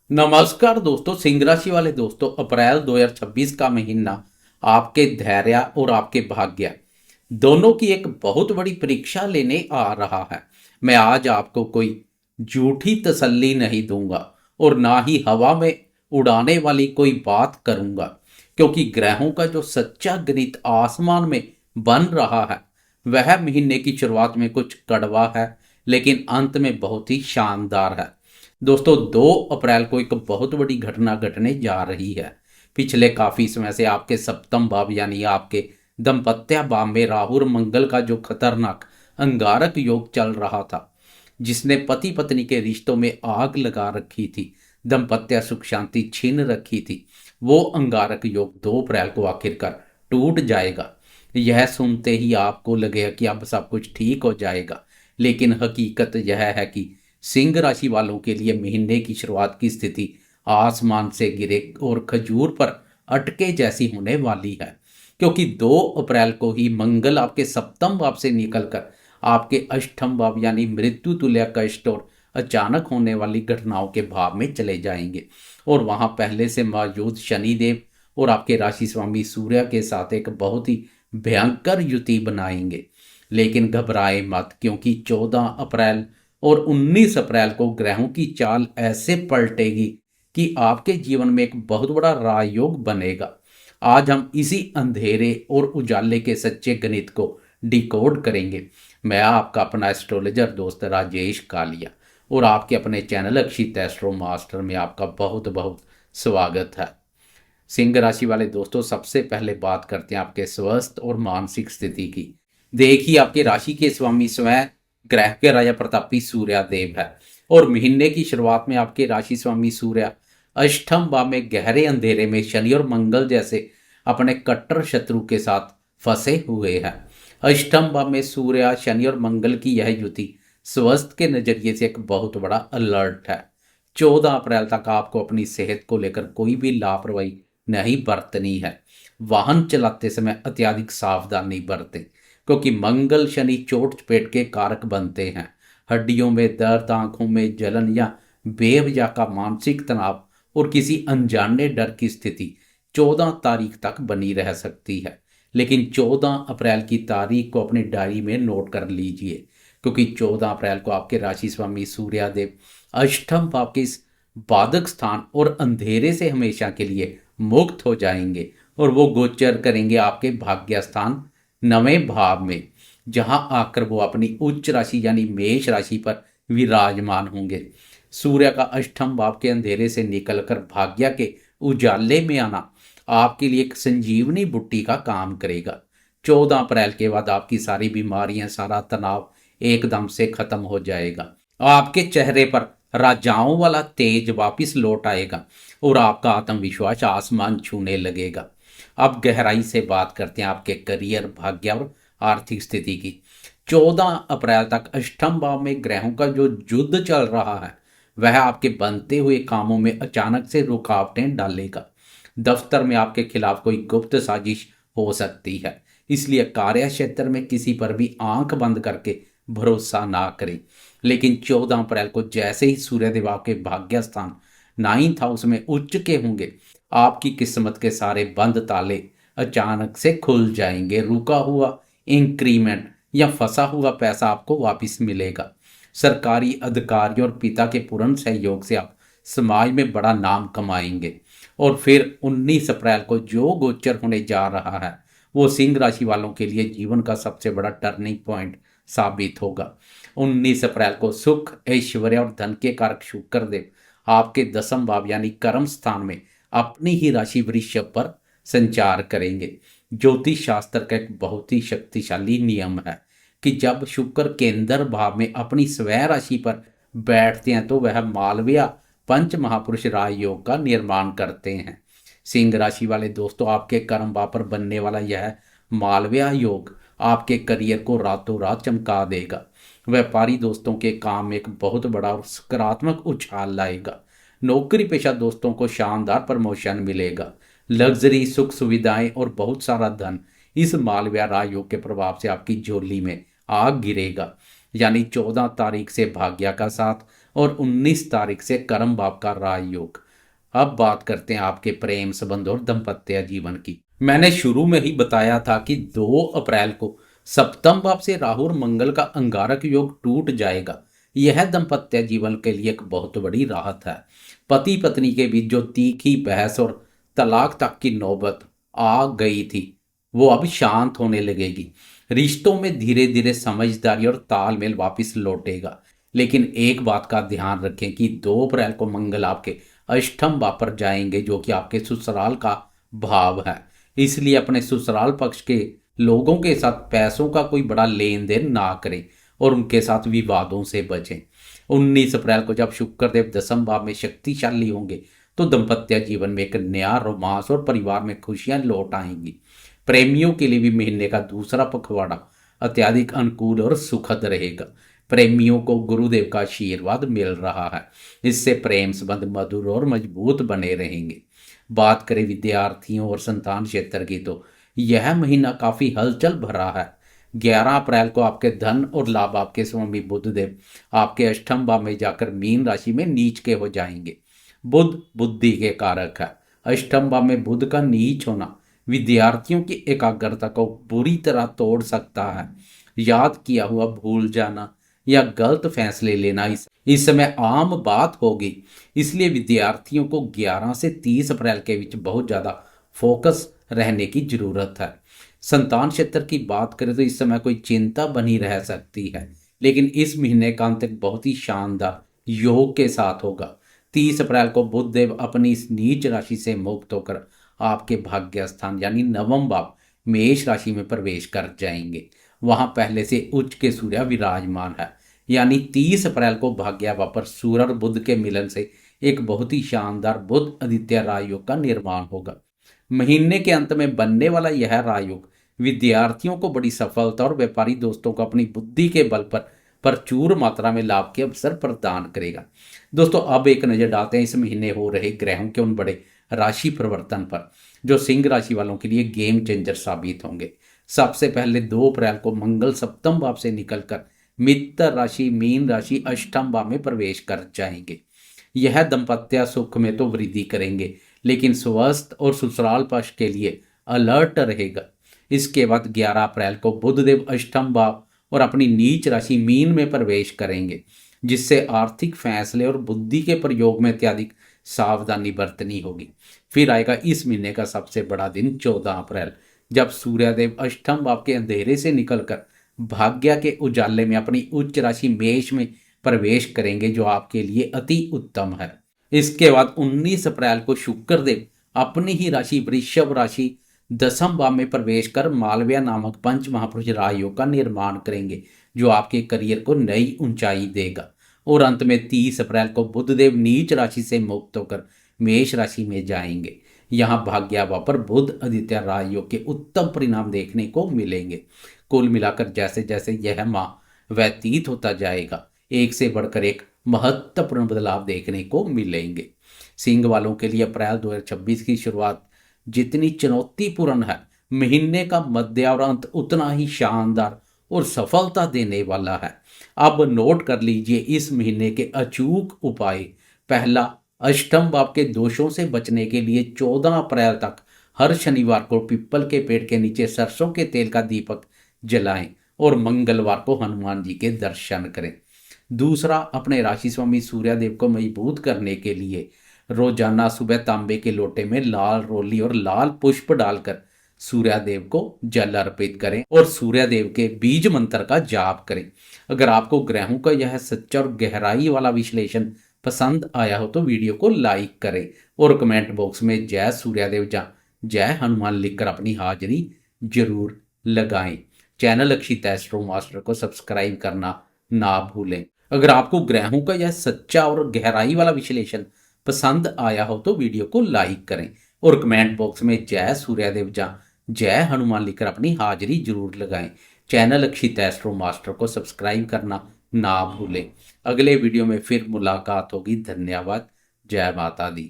नमस्कार दोस्तों। सिंह राशि वाले दोस्तों, अप्रैल 2026 का महीना आपके धैर्य और आपके भाग्य दोनों की एक बहुत बड़ी परीक्षा लेने आ रहा है। मैं आज आपको कोई झूठी तसल्ली नहीं दूंगा और ना ही हवा में उड़ाने वाली कोई बात करूंगा, क्योंकि ग्रहों का जो सच्चा गणित आसमान में बन रहा है वह महीने की शुरुआत में कुछ कड़वा है, लेकिन अंत में बहुत ही शानदार है। दोस्तों, 2 अप्रैल को एक बहुत बड़ी घटना घटने जा रही है। पिछले काफी समय से आपके सप्तम भाव यानी आपके दंपत्य भाव में राहु और मंगल का जो खतरनाक अंगारक योग चल रहा था, जिसने पति पत्नी के रिश्तों में आग लगा रखी थी, दंपत्य सुख शांति छीन रखी थी, वो अंगारक योग 2 अप्रैल को आखिरकार टूट जाएगा। यह सुनते ही आपको लगेगा कि अब सब कुछ ठीक हो जाएगा, लेकिन हकीकत यह है कि सिंह राशि वालों के लिए महीने की शुरुआत की स्थिति आसमान से गिरे और खजूर पर अटके जैसी होने वाली है, क्योंकि 2 अप्रैल को ही मंगल आपके सप्तम भाव से निकलकर आपके अष्टम भाव यानी मृत्यु तुल्य कष्ट और अचानक होने वाली घटनाओं के भाव में चले जाएंगे और वहां पहले से मौजूद शनिदेव और आपके राशि स्वामी सूर्य के साथ एक बहुत ही भयंकर युति बनाएंगे। लेकिन घबराए मत, क्योंकि 14 अप्रैल और 19 अप्रैल को ग्रहों की चाल ऐसे पलटेगी कि आपके जीवन में एक बहुत बड़ा राजयोग बनेगा। आज हम इसी अंधेरे और उजाले के सच्चे गणित को डिकोड करेंगे। मैं आपका अपना एस्ट्रोलॉजर दोस्त राजेश कालिया और आपके अपने चैनल अक्षित एस्ट्रो मास्टर में आपका बहुत बहुत स्वागत है। सिंह राशि वाले दोस्तों, सबसे पहले बात करते हैं आपके स्वास्थ्य और मानसिक स्थिति की। देखिए, आपके राशि के स्वामी स्वयं ग्रह के राजा प्रतापी सूर्य देव है और महीने की शुरुआत में आपके राशि स्वामी सूर्य अष्टम भाव में गहरे अंधेरे में शनि और मंगल जैसे अपने कट्टर शत्रु के साथ फंसे हुए हैं। अष्टम भाव में सूर्य शनि और मंगल की यह युति स्वास्थ्य के नजरिए से एक बहुत बड़ा अलर्ट है। 14 अप्रैल तक आपको अपनी सेहत को लेकर कोई भी लापरवाही नहीं बरतनी है। वाहन चलाते समय अत्यधिक सावधानी बरतें, क्योंकि मंगल शनि चोट चपेट के कारक बनते हैं। हड्डियों में दर्द, आंखों में जलन या बेवजह का मानसिक तनाव और किसी अनजाने डर की स्थिति 14 तारीख तक बनी रह सकती है। लेकिन 14 अप्रैल की तारीख को अपनी डायरी में नोट कर लीजिए, क्योंकि 14 अप्रैल को आपके राशि स्वामी सूर्यदेव अष्टम भाव के इस बाधक स्थान और अंधेरे से हमेशा के लिए मुक्त हो जाएंगे और वो गोचर करेंगे आपके भाग्य स्थान 9वें भाव में, जहां आकर वो अपनी उच्च राशि यानी मेष राशि पर विराजमान होंगे। सूर्य का अष्टम भाव के अंधेरे से निकलकर भाग्य के उजाले में आना आपके लिए एक संजीवनी बुट्टी का काम करेगा। 14 अप्रैल के बाद आपकी सारी बीमारियां, सारा तनाव एकदम से खत्म हो जाएगा। आपके चेहरे पर राजाओं वाला तेज वापिस लौट आएगा और आपका आत्मविश्वास आसमान छूने लगेगा। अब गहराई से बात करते हैं आपके करियर, भाग्य और आर्थिक स्थिति की। 14 अप्रैल तक अष्टम भाव में ग्रहों का जो युद्ध चल रहा है वह आपके बनते हुए कामों में अचानक से रुकावटें डालेगा। दफ्तर में आपके खिलाफ कोई गुप्त साजिश हो सकती है, इसलिए कार्य क्षेत्र में किसी पर भी आंख बंद करके भरोसा ना करें। लेकिन 14 अप्रैल को जैसे ही सूर्यदेव आपके भाग्य स्थान 9th हाउस में उच्च के होंगे, आपकी किस्मत के सारे बंद ताले अचानक से खुल जाएंगे। रुका हुआ इंक्रीमेंट या फंसा हुआ पैसा आपको वापस मिलेगा। सरकारी अधिकारियों और पिता के पूर्ण सहयोग से आप समाज में बड़ा नाम कमाएंगे। और फिर 19 अप्रैल को जो गोचर होने जा रहा है वो सिंह राशि वालों के लिए जीवन का सबसे बड़ा टर्निंग पॉइंट साबित होगा। 19 अप्रैल को सुख, ऐश्वर्य और धन के कारक शुक्र देव आपके 10th भाव यानी कर्म स्थान में अपनी ही राशि वृषभ पर संचार करेंगे। ज्योतिष शास्त्र का एक बहुत ही शक्तिशाली नियम है कि जब शुक्र केंद्र भाव में अपनी स्वयं राशि पर बैठते हैं तो वह मालव्य पंच महापुरुष राजयोग का निर्माण करते हैं। सिंह राशि वाले दोस्तों, आपके कर्म भाव पर बनने वाला यह मालव्य योग आपके करियर को रातों रात चमका देगा। व्यापारी दोस्तों के काम में एक बहुत बड़ा और सकारात्मक उछाल लाएगा। नौकरी पेशा दोस्तों को शानदार प्रमोशन मिलेगा। लग्जरी, सुख सुविधाएं और बहुत सारा धन इस मालव्य राजयोग के प्रभाव से आपकी झोली में आ गिरेगा। यानी 14 तारीख से भाग्य का साथ और 19 तारीख से कर्म भाव का राजयोग। अब बात करते हैं आपके प्रेम संबंध और दाम्पत्य जीवन की। मैंने शुरू में ही बताया था कि 2 अप्रैल को सप्तम भाव से राहु और मंगल का अंगारक योग टूट जाएगा। यह दाम्पत्य जीवन के लिए एक बहुत बड़ी राहत है। पति पत्नी के बीच जो तीखी बहस और तलाक तक की नौबत आ गई थी वो अब शांत होने लगेगी। रिश्तों में धीरे धीरे समझदारी और तालमेल वापस लौटेगा। लेकिन एक बात का ध्यान रखें कि 2 अप्रैल को मंगल आपके अष्टम भाव पर जाएंगे जो कि आपके ससुराल का भाव है। इसलिए अपने ससुराल पक्ष के लोगों के साथ पैसों का कोई बड़ा लेन देन ना करें और उनके साथ विवादों से बचें। 19 अप्रैल को जब शुक्रदेव दसम भाव में शक्तिशाली होंगे तो दाम्पत्य जीवन में एक नया रोमांस और परिवार में खुशियां लौट आएंगी। प्रेमियों के लिए भी महीने का दूसरा पखवाड़ा अत्यधिक अनुकूल और सुखद रहेगा। प्रेमियों को गुरुदेव का आशीर्वाद मिल रहा है। इससे प्रेम संबंध मधुर और मजबूत बने रहेंगे। बात करें विद्यार्थियों और संतान क्षेत्र की तो यह महीना काफी हलचल भरा है। 11 अप्रैल को आपके धन और लाभ आपके स्वामी बुधदेव आपके अष्टम भाव में जाकर मीन राशि में नीच के हो जाएंगे। बुध बुद्धि के कारक है। अष्टम भाव में बुध का नीच होना विद्यार्थियों की एकाग्रता को बुरी तरह तोड़ सकता है। याद किया हुआ भूल जाना या गलत फैसले लेना इस समय आम बात होगी। इसलिए विद्यार्थियों को 11 से 30 अप्रैल के बीच बहुत ज़्यादा फोकस रहने की जरूरत है। संतान क्षेत्र की बात करें तो इस समय कोई चिंता बनी रह सकती है, लेकिन इस महीने का अंत एक बहुत ही शानदार योग के साथ होगा। 30 अप्रैल को बुधदेव अपनी इस नीच राशि से मुक्त होकर आपके भाग्य स्थान यानी नवम भाव मेष राशि में प्रवेश कर जाएंगे। वहां पहले से उच्च के सूर्य विराजमान है, यानी 30 अप्रैल को भाग्य भाव पर सूर्य और बुध के मिलन से एक बहुत ही शानदार बुध आदित्य राजयोग का निर्माण होगा। महीने के अंत में बनने वाला यह राजयोग विद्यार्थियों को बड़ी सफलता और व्यापारी दोस्तों को अपनी बुद्धि के बल पर प्रचुर मात्रा में लाभ के अवसर प्रदान करेगा। दोस्तों अब एक नजर डालते हैं इस महीने हो रहे ग्रहों के उन बड़े राशि परिवर्तन पर जो सिंह राशि वालों के लिए गेम चेंजर साबित होंगे। सबसे पहले 2 अप्रैल को मंगल सप्तम भाव से निकलकर मित्र राशि मीन राशि अष्टम भाव में प्रवेश कर जाएंगे। यह दंपत्य सुख में तो वृद्धि करेंगे, लेकिन स्वस्थ और ससुराल पक्ष के लिए अलर्ट रहेगा। इसके बाद 11 अप्रैल को बुधदेव अष्टम भाव और अपनी नीच राशि मीन में प्रवेश करेंगे, जिससे आर्थिक फैसले और बुद्धि के प्रयोग में अत्यधिक सावधानी बरतनी होगी। फिर आएगा इस महीने का सबसे बड़ा दिन 14 अप्रैल, जब सूर्यदेव अष्टम भाव के अंधेरे से निकलकर भाग्य के उजाले में अपनी उच्च राशि मेष में प्रवेश करेंगे, जो आपके लिए अति उत्तम है। इसके बाद 19 अप्रैल को शुक्रदेव अपनी ही राशि वृषभ राशि दसम भाव में प्रवेश कर मालव्य नामक पंच महापुरुष राजयोग का निर्माण करेंगे, जो आपके करियर को नई ऊंचाई देगा। और अंत में 30 अप्रैल को बुधदेव नीच राशि से मुक्त होकर मेष राशि में जाएंगे। यहाँ भाग्य भाव पर बुध आदित्य राजयोग के उत्तम परिणाम देखने को मिलेंगे। कुल मिलाकर जैसे जैसे यह माह व्यतीत होता जाएगा, एक से बढ़कर एक महत्वपूर्ण बदलाव देखने को मिलेंगे। सिंह वालों के लिए अप्रैल 2026 की शुरुआत जितनी चुनौतीपूर्ण है, महीने का मध्य और अंत उतना ही शानदार और सफलता देने वाला है। अब नोट कर लीजिए इस महीने के अचूक उपाय। पहला, अष्टम भाव के दोषों से बचने के लिए 14 अप्रैल तक हर शनिवार को पीपल के पेड़ के नीचे सरसों के तेल का दीपक जलाएं और मंगलवार को हनुमान जी के दर्शन करें। दूसरा, अपने राशि स्वामी सूर्यदेव को मजबूत करने के लिए रोजाना सुबह तांबे के लोटे में लाल रोली और लाल पुष्प डालकर सूर्यदेव को जल अर्पित करें और सूर्यदेव के बीज मंत्र का जाप करें। अगर आपको ग्रहों का यह सच्चा और गहराई वाला विश्लेषण पसंद आया हो तो वीडियो को लाइक करें और कमेंट बॉक्स में जय सूर्यदेव या जय हनुमान लिखकर अपनी हाजिरी जरूर लगाएं। चैनल अक्षित एस्ट्रो मास्टर को सब्सक्राइब करना ना भूलें। अगर आपको ग्रहों का यह सच्चा और गहराई वाला विश्लेषण पसंद आया हो तो वीडियो को लाइक करें और कमेंट बॉक्स में जय सूर्यदेव या जय हनुमान लिखकर अपनी हाजिरी जरूर लगाएं। चैनल अक्षित एस्ट्रो मास्टर को सब्सक्राइब करना ना भूलें। अगले वीडियो में फिर मुलाकात होगी। धन्यवाद। जय माता दी।